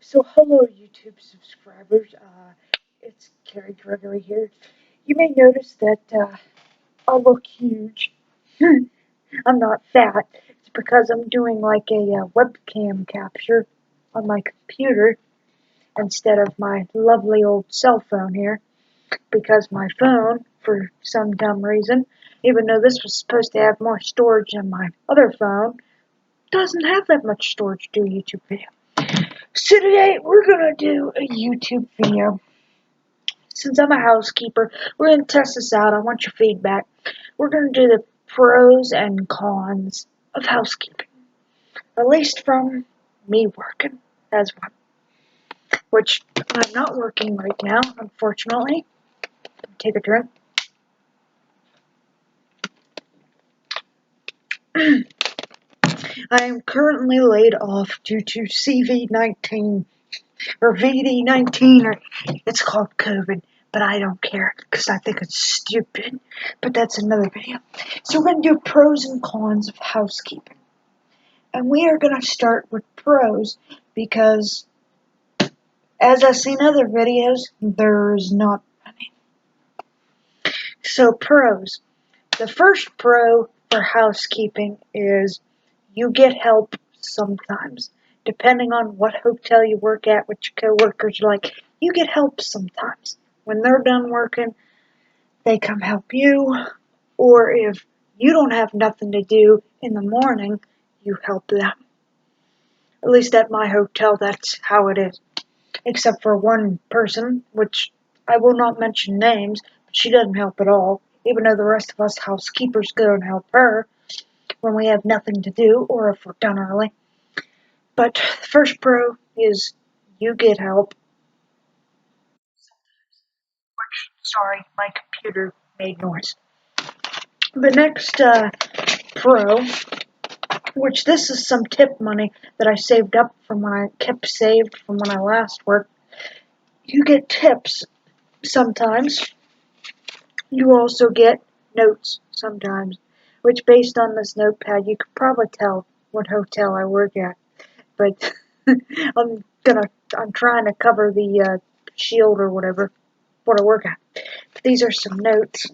So hello YouTube subscribers, it's Carrie Gregory here. You may notice that I look huge. I'm not fat. It's because I'm doing like a webcam capture on my computer instead of my lovely old cell phone here. Because my phone, for some dumb reason, even though this was supposed to have more storage than my other phone, doesn't have that much storage to do a YouTube video. So today we're gonna do a YouTube video. Since I'm a housekeeper, we're gonna test this out. I want your feedback. We're gonna do the pros and cons of housekeeping, at least from me working as one, which I'm not working right now, unfortunately. Take a drink. I am currently laid off due to CV-19 or VD-19, or it's called COVID, but I don't care because I think it's stupid. But that's another video. So we're going to do pros and cons of housekeeping. And we are going to start with pros because, as I've seen other videos, there's not many. So pros. The first pro for housekeeping is you get help sometimes. Depending on what hotel you work at, what your coworkers are like, you get help sometimes. When they're done working, they come help you. Or if you don't have nothing to do in the morning, you help them. At least at my hotel, that's how it is. Except for one person, which I will not mention names, but she doesn't help at all, even though the rest of us housekeepers go and help her when we have nothing to do or if we're done early. But the first pro is you get help. Sorry, my computer made noise. The next pro, which this is some tip money that I saved up from when I kept saved from when I last worked. You get tips sometimes. You also get notes sometimes, which based on this notepad, you could probably tell what hotel I work at. But I'm trying to cover the shield or whatever, what I work at. But these are some notes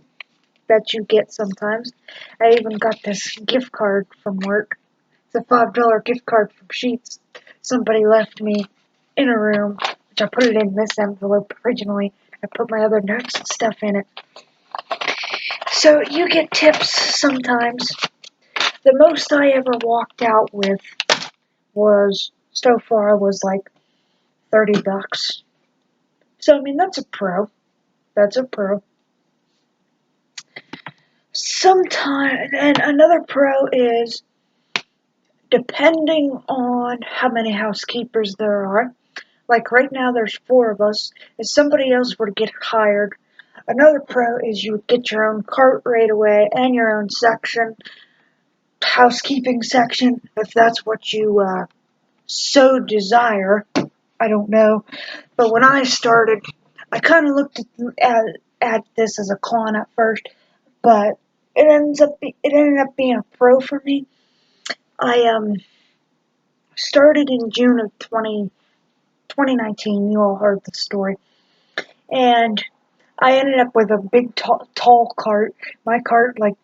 that you get sometimes. I even got this gift card from work. It's a $5 gift card from Sheets. Somebody left me in a room, which I put it in this envelope originally. I put my other notes and stuff in it. So you get tips sometimes. The most I ever walked out with so far was like $30. So I mean that's a pro. That's a pro. Sometimes, and another pro is depending on how many housekeepers there are. Like right now there's 4 of us. If somebody else were to get hired, another pro is you would get your own cart right away and your own section, housekeeping section, if that's what you so desire. I don't know. But when I started, I kind of looked at this as a con at first, but it ended up being a pro for me. I started in June of 2019. You all heard the story, and I ended up with a big tall cart. My cart, like,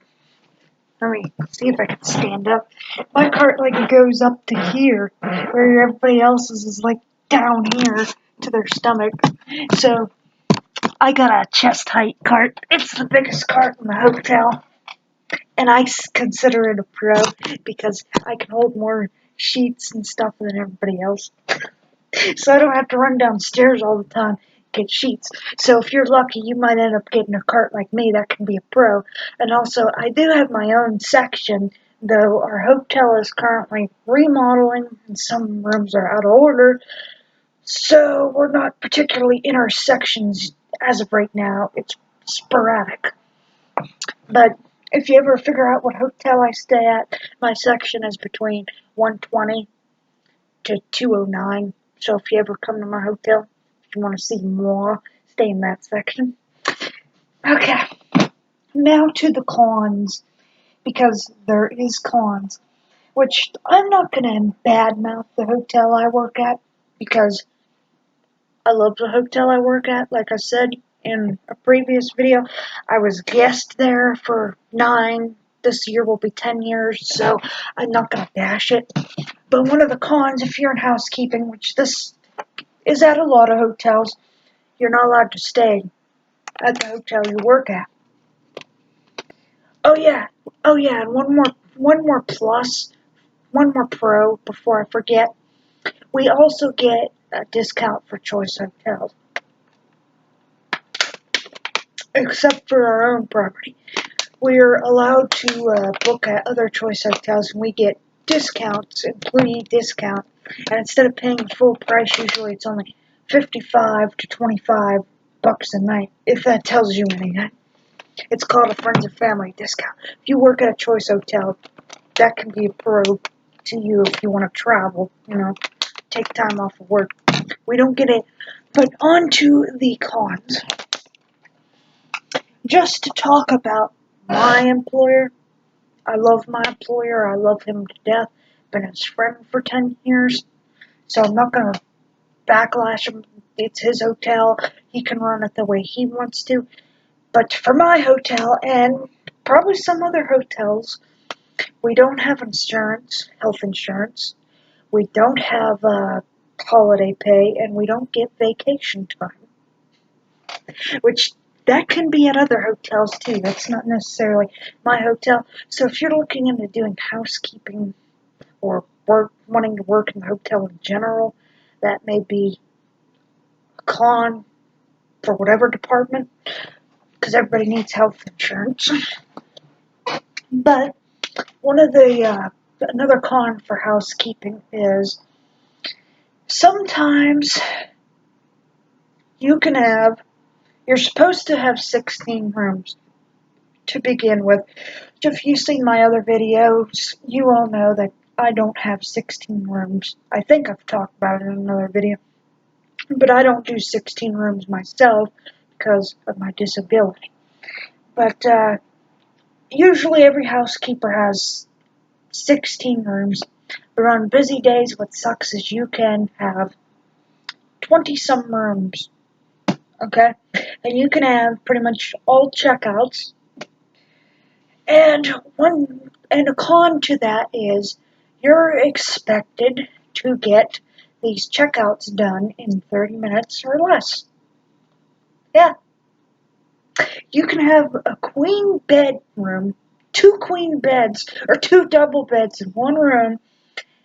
let me see if I can stand up. My cart like goes up to here, where everybody else's is like down here to their stomach. So I got a chest height cart. It's the biggest cart in the hotel. And I consider it a pro because I can hold more sheets and stuff than everybody else. So I don't have to run downstairs all the time to get sheets. So if you're lucky, you might end up getting a cart like me. That can be a pro. And also, I do have my own section, though our hotel is currently remodeling and some rooms are out of order. So we're not particularly in our sections as of right now. It's sporadic. But if you ever figure out what hotel I stay at, my section is between 120 to 209. So if you ever come to my hotel, if you want to see more, stay in that section. Okay, now to the cons, because there is cons, which I'm not going to badmouth the hotel I work at, because I love the hotel I work at. Like I said in a previous video, I was guest there for 9. This year will be 10 years, so I'm not going to bash it. But one of the cons, if you're in housekeeping, which this is at a lot of hotels, you're not allowed to stay at the hotel you work at. Oh yeah, and one more plus, one more pro before I forget. We also get a discount for choice hotels, except for our own property. We're allowed to book at other choice hotels, and we get discounts, employee discount. And instead of paying full price, usually it's only $55 to $25 a night, if that tells you anything. It's called a friends and family discount. If you work at a choice hotel, that can be a pro to you if you want to travel, take time off of work. We don't get it. But on to the cons. Just to talk about my employer. I love my employer. I love him to death. Been his friend for 10 years. So I'm not going to backlash him. It's his hotel. He can run it the way he wants to. But for my hotel and probably some other hotels, we don't have insurance, health insurance. We don't have holiday pay, and we don't get vacation time. Which that can be at other hotels too. That's not necessarily my hotel. So if you're looking into doing housekeeping or wanting to work in the hotel in general, that may be a con for whatever department, because everybody needs health insurance. But one of the another con for housekeeping is sometimes you're supposed to have 16 rooms to begin with. If you've seen my other videos, you all know that I don't have 16 rooms. I think I've talked about it in another video. But I don't do 16 rooms myself because of my disability. But usually every housekeeper has 16 rooms. But on busy days, what sucks is you can have 20-some rooms. Okay? And you can have pretty much all checkouts. And a con to that is you're expected to get these checkouts done in 30 minutes or less. Yeah. You can have a queen bedroom, 2 queen beds, or 2 double beds in one room,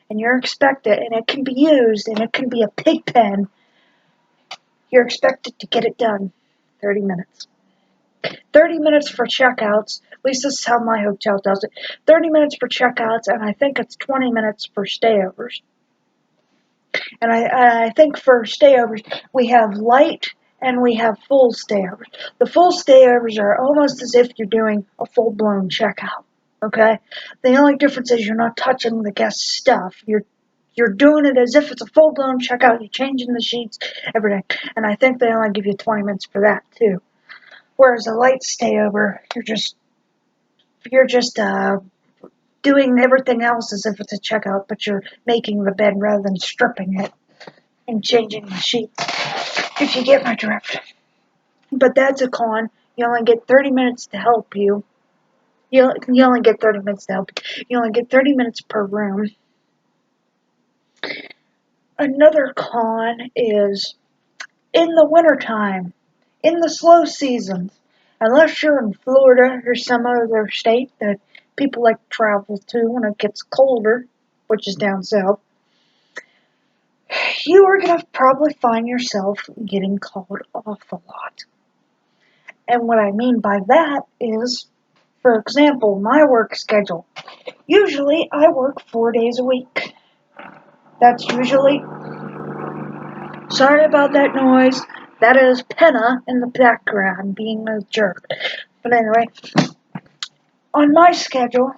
and you're expected, and it can be used, and it can be a pig pen. You're expected to get it done 30 minutes. 30 minutes for checkouts. At least this is how my hotel does it. 30 minutes for checkouts, and I think it's 20 minutes for stayovers. And I think for stayovers, we have light and we have full stayovers. The full stayovers are almost as if you're doing a full-blown checkout, okay? The only difference is you're not touching the guest's stuff. You're doing it as if it's a full-blown checkout. You're changing the sheets, everything. And I think they only give you 20 minutes for that, too. Whereas a light stayover, you're just doing everything else as if it's a checkout, but you're making the bed rather than stripping it and changing the sheets, if you get my drift. But that's a con. You only get 30 minutes to help you. You only get 30 minutes to help you. You only get 30 minutes per room. Another con is in the wintertime, in the slow seasons, unless you're in Florida or some other state that people like to travel to when it gets colder, which is down south, you are going to probably find yourself getting called off a lot. And what I mean by that is, for example, my work schedule. Usually I work 4 days a week. That's usually, sorry about that noise, that is Penna in the background being a jerk. But anyway, on my schedule,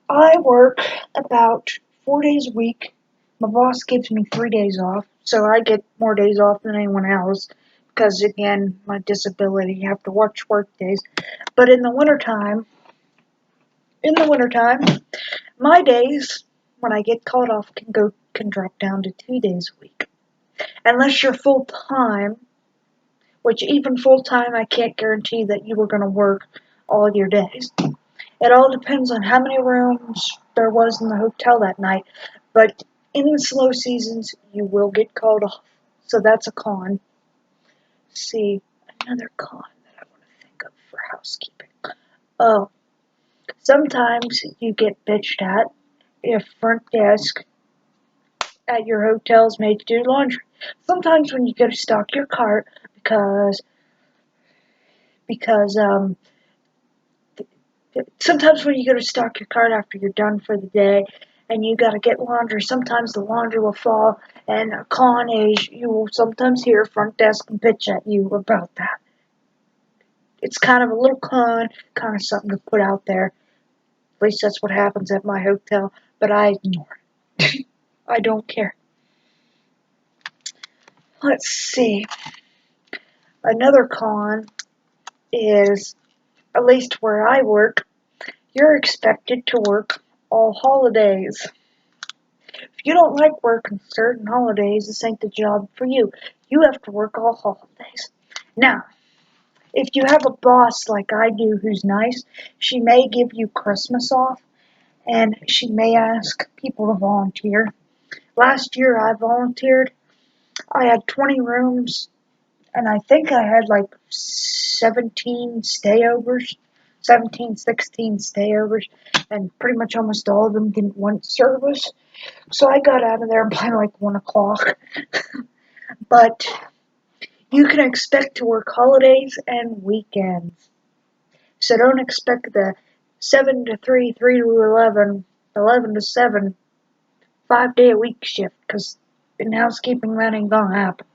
I work about 4 days a week. My boss gives me 3 days off, so I get more days off than anyone else. Because again, my disability, you have to watch work days. But in the wintertime, my days when I get called off can drop down to 2 days a week. unless you're full-time, which even full-time I can't guarantee that you were going to work all your days. It all depends on how many rooms there was in the hotel that night, but in the slow seasons, you will get called off. So that's a con. See, another con that I want to think of for housekeeping. Oh, sometimes you get bitched at if front desk at your hotel's made to do laundry. Sometimes when you go to stock your cart because sometimes when you go to stock your cart after you're done for the day and you gotta get laundry, sometimes the laundry will fall, and a con is you will sometimes hear front desk bitch at you about that. It's kind of a little con, kind of something to put out there. At least that's what happens at my hotel, but I ignore it. I don't care. Let's see. Another con is, at least where I work, you're expected to work all holidays. If you don't like working certain holidays, this ain't the job for you. You have to work all holidays. Now, if you have a boss like I do who's nice, she may give you Christmas off, and she may ask people to volunteer. Last year I volunteered. I had 20 rooms, and I think I had like 17 stayovers, 17, 16 stayovers, and pretty much almost all of them didn't want service. So I got out of there by like 1 o'clock. But you can expect to work holidays and weekends. So don't expect the 7 to 3, 3 to 11, 11 to 7, 5-day-a-week shift, because in housekeeping that ain't gonna happen.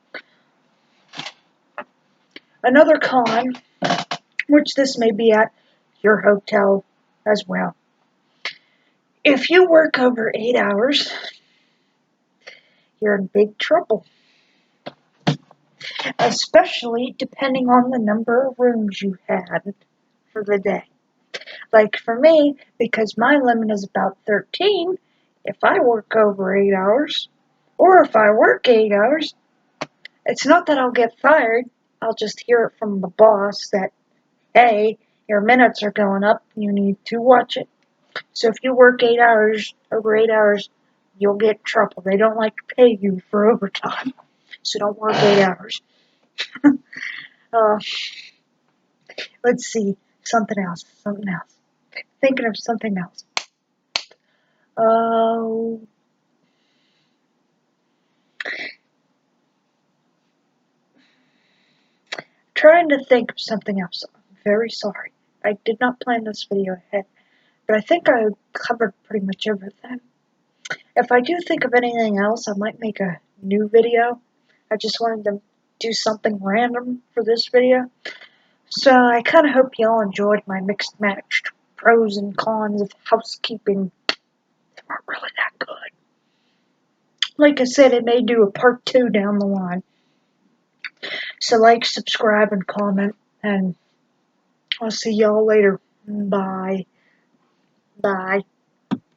Another con, which this may be at your hotel as well. If you work over 8 hours, you're in big trouble. Especially depending on the number of rooms you had for the day. Like for me, because my limit is about 13, if I work over 8 hours, or if I work 8 hours, it's not that I'll get fired. I'll just hear it from the boss that, hey, your minutes are going up, you need to watch it. So if you work 8 hours, over 8 hours, you'll get trouble. They don't like to pay you for overtime. So don't work 8 hours. Let's see, something else. Thinking of something else. Oh, trying to think of something else. I'm very sorry. I did not plan this video ahead, but I think I covered pretty much everything. If I do think of anything else, I might make a new video. I just wanted to do something random for this video. So I kind of hope y'all enjoyed my mixed matched pros and cons of housekeeping. They weren't really that good. Like I said, I may do a part 2 down the line. So like, subscribe, and comment, and I'll see y'all later. Bye. Bye.